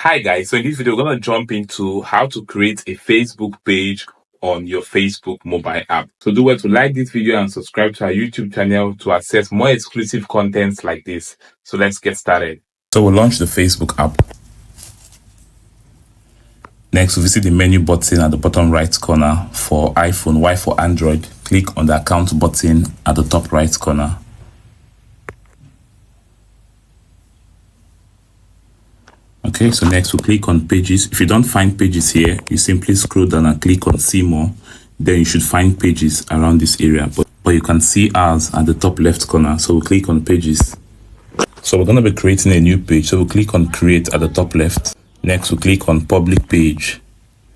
Hi guys, so in this video we're going to jump into how to create a Facebook page on your Facebook mobile app. So do well to like this video and subscribe to our YouTube channel to access more exclusive contents like this. So let's get started. So we'll launch the Facebook app. Next, we'll visit the menu button at the bottom right corner for iPhone, while for Android, click on the account button at the top right corner. Okay, so next we'll click on pages. If you don't find pages here, you simply scroll down and click on see more. Then you should find pages around this area, but you can see ours at the top left corner. So we'll click on pages. So we're going to be creating a new page. So we'll click on create at the top left. Next we'll click on public page.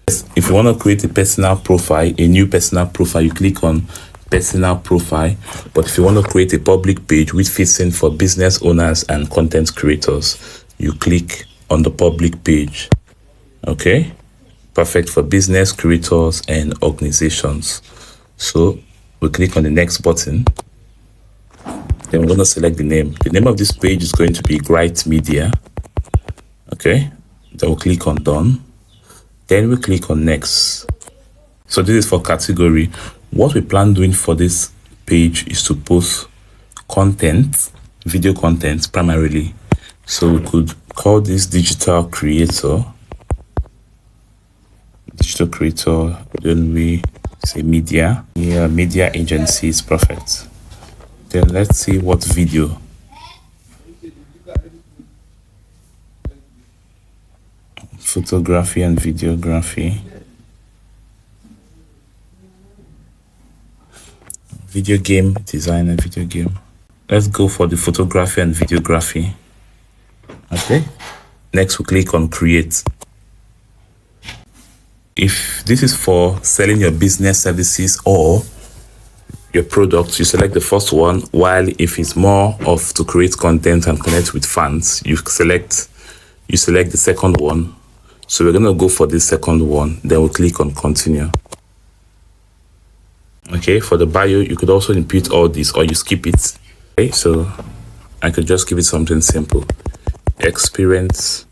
If you want to create a personal profile, a new personal profile, you click on personal profile. But if you want to create a public page which fits in for business owners and content creators, you click on the public page. Okay, perfect for business creators and organizations. So we click on the next button. Then we're going to select the name. The name of this page is going to be Bright Media. Okay, then we'll click on done. Then we click on next. So this is for category. What we plan doing for this page is to post content, video content primarily. So we could call this digital creator. Then we say media. Yeah, media agency is perfect. Then let's see what video. Photography and videography. Video game design and video game. Let's go for the photography and videography. Okay, next we click on create. If this is for selling your business services or your products, you select the first one, while if it's more of to create content and connect with fans, you select the second one. So we're going to go for the second one, then we'll click on continue. Okay, for the bio, you could also input all this or you skip it. Okay, so I could just give it something simple. Experience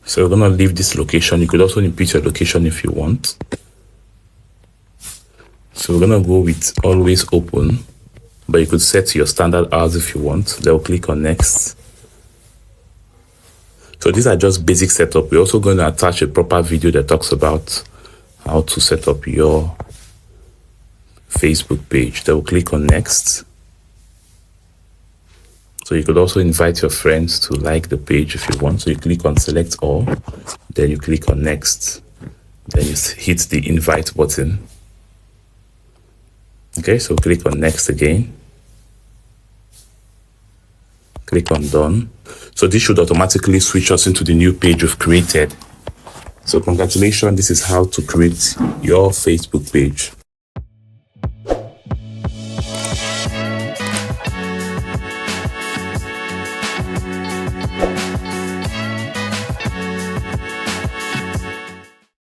so we're gonna leave this location. You could also input your location if you want. So we're gonna go with always open, but you could set your standard hours if you want. Then we'll click on next. So these are just basic setup. We're also going to attach a proper video that talks about how to set up your Facebook page. Then we'll click on next. So you could also invite your friends to like the page if you want. So you click on select all, then you click on next, then you hit the invite button. Okay, so click on next again. Click on done. So this should automatically switch us into the new page we've created. So congratulations, this is how to create your Facebook page.